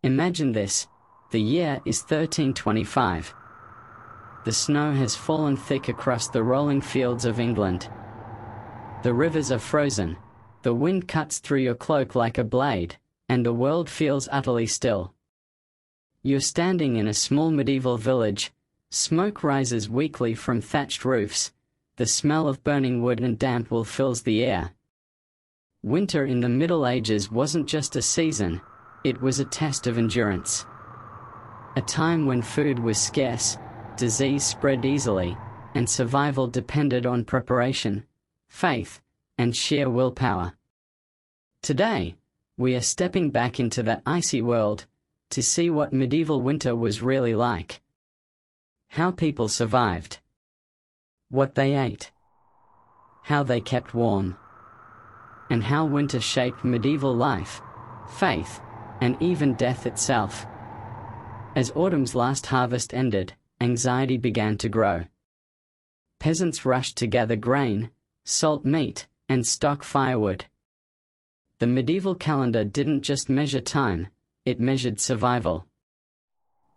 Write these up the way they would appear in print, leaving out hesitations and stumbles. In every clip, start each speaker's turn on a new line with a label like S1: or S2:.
S1: Imagine this. The year is 1325. The snow has fallen thick across the rolling fields of England. The rivers are frozen, the wind cuts through your cloak like a blade, and the world feels utterly still. You're standing in a small medieval village. Smoke rises weakly from thatched roofs. The smell of burning wood and damp wool fills the air. Winter in the Middle Ages wasn't just a season, it was a test of endurance. A time when food was scarce, disease spread easily, and survival depended on preparation, faith, and sheer willpower. Today, we are stepping back into that icy world to see what medieval winter was really like. How people survived. What they ate. How they kept warm. And how winter shaped medieval life, faith, and even death itself. As autumn's last harvest ended, anxiety began to grow. Peasants rushed to gather grain, salt meat, and stock firewood. The medieval calendar didn't just measure time, it measured survival.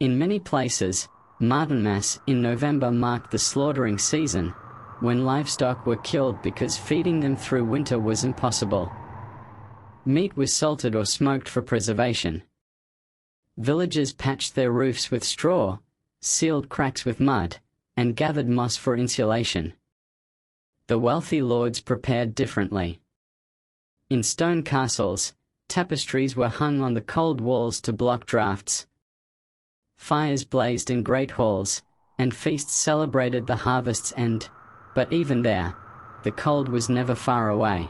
S1: In many places, Martinmas in November marked the slaughtering season, when livestock were killed because feeding them through winter was impossible. Meat was salted or smoked for preservation. Villagers patched their roofs with straw, sealed cracks with mud, and gathered moss for insulation. The wealthy lords prepared differently. In stone castles, tapestries were hung on the cold walls to block drafts. Fires blazed in great halls, and feasts celebrated the harvest's end, but even there, the cold was never far away.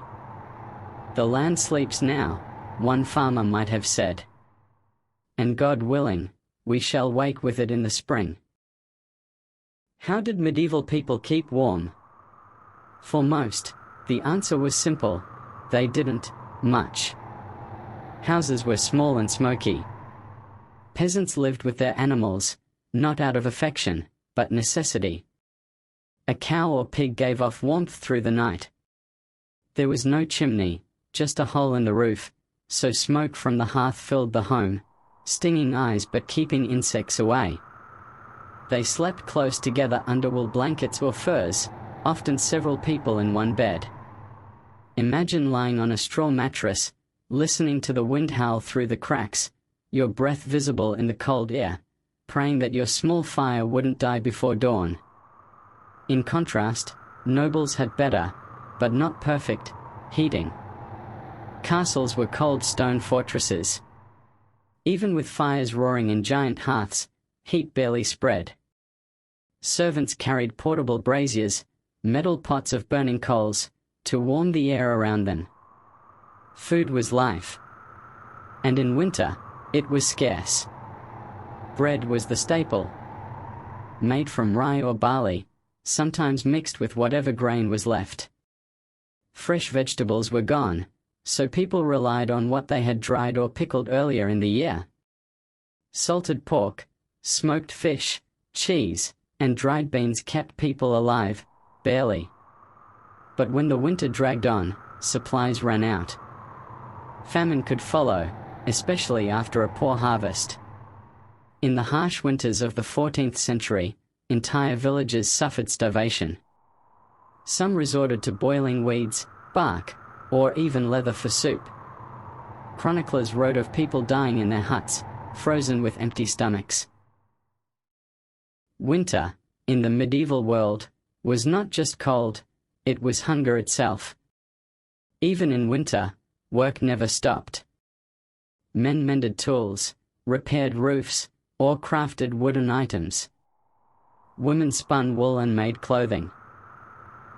S1: "The land sleeps now," one farmer might have said. "And God willing, we shall wake with it in the spring." How did medieval people keep warm? For most, the answer was simple: they didn't much. Houses were small and smoky. Peasants lived with their animals, not out of affection, but necessity. A cow or pig gave off warmth through the night. There was no chimney, just a hole in the roof, so smoke from the hearth filled the home, stinging eyes but keeping insects away. They slept close together under wool blankets or furs, often several people in one bed. Imagine lying on a straw mattress, listening to the wind howl through the cracks, your breath visible in the cold air, praying that your small fire wouldn't die before dawn. In contrast, nobles had better, but not perfect, heating. Castles were cold stone fortresses. Even with fires roaring in giant hearths, heat barely spread. Servants carried portable braziers, metal pots of burning coals, to warm the air around them. Food was life. And in winter, it was scarce. Bread was the staple. Made from rye or barley, sometimes mixed with whatever grain was left. Fresh vegetables were gone, so people relied on what they had dried or pickled earlier in the year. Salted pork, smoked fish, cheese, and dried beans kept people alive, barely. But when the winter dragged on, supplies ran out. Famine could follow, especially after a poor harvest. In the harsh winters of the 14th century, entire villages suffered starvation. Some resorted to boiling weeds, bark, or even leather for soup. Chroniclers wrote of people dying in their huts, frozen with empty stomachs. Winter, in the medieval world, was not just cold, it was hunger itself. Even in winter, work never stopped. Men mended tools, repaired roofs, or crafted wooden items. Women spun wool and made clothing.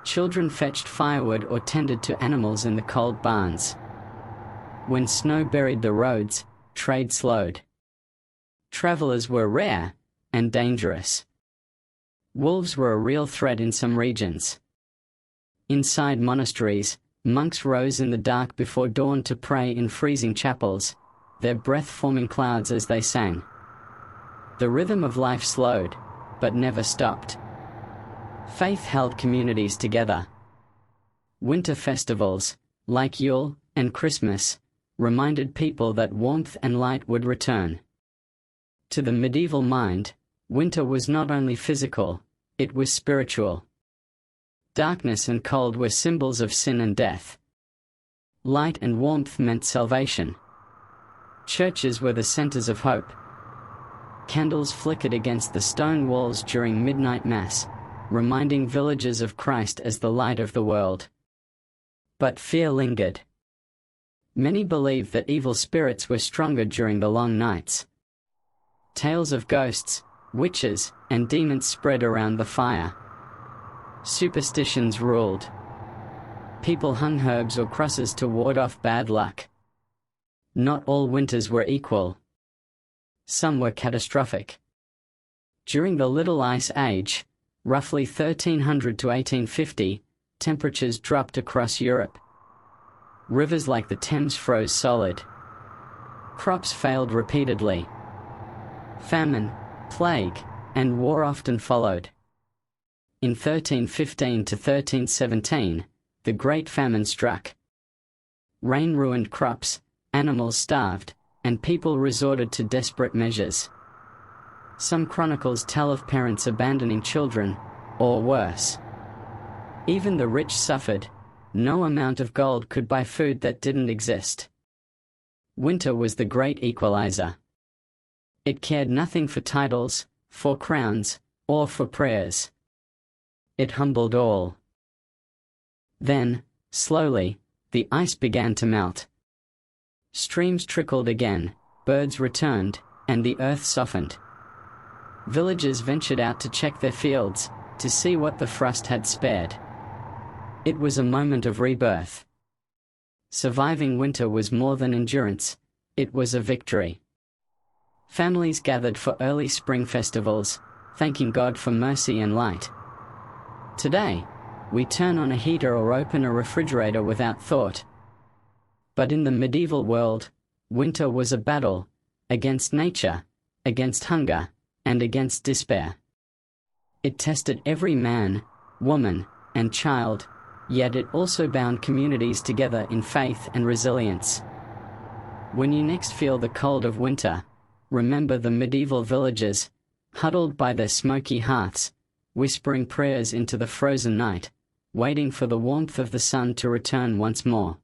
S1: Children fetched firewood or tended to animals in the cold barns. When snow buried the roads, trade slowed. Travelers were rare and dangerous. Wolves were a real threat in some regions. Inside monasteries, monks rose in the dark before dawn to pray in freezing chapels, their breath forming clouds as they sang. The rhythm of life slowed, but never stopped. Faith held communities together. Winter festivals, like Yule and Christmas, reminded people that warmth and light would return. To the medieval mind, winter was not only physical, it was spiritual. Darkness and cold were symbols of sin and death. Light and warmth meant salvation. Churches were the centers of hope. Candles flickered against the stone walls during midnight mass, reminding villagers of Christ as the light of the world. But fear lingered. Many believed that evil spirits were stronger during the long nights. Tales of ghosts, witches, and demons spread around the fire. Superstitions ruled. People hung herbs or crosses to ward off bad luck. Not all winters were equal. Some were catastrophic. During the Little Ice Age, roughly 1300 to 1850, temperatures dropped across Europe. Rivers like the Thames froze solid. Crops failed repeatedly. Famine, plague, and war often followed. In 1315 to 1317, the Great Famine struck. Rain ruined crops, animals starved, and people resorted to desperate measures. Some chronicles tell of parents abandoning children, or worse. Even the rich suffered. No amount of gold could buy food that didn't exist. Winter was the great equalizer. It cared nothing for titles, for crowns, or for prayers. It humbled all. Then, slowly, the ice began to melt. Streams trickled again, birds returned, and the earth softened. Villagers ventured out to check their fields, to see what the frost had spared. It was a moment of rebirth. Surviving winter was more than endurance, it was a victory. Families gathered for early spring festivals, thanking God for mercy and light. Today, we turn on a heater or open a refrigerator without thought. But in the medieval world, winter was a battle, against nature, against hunger, and against despair. It tested every man, woman, and child, yet it also bound communities together in faith and resilience. When you next feel the cold of winter, remember the medieval villagers, huddled by their smoky hearths, whispering prayers into the frozen night, waiting for the warmth of the sun to return once more.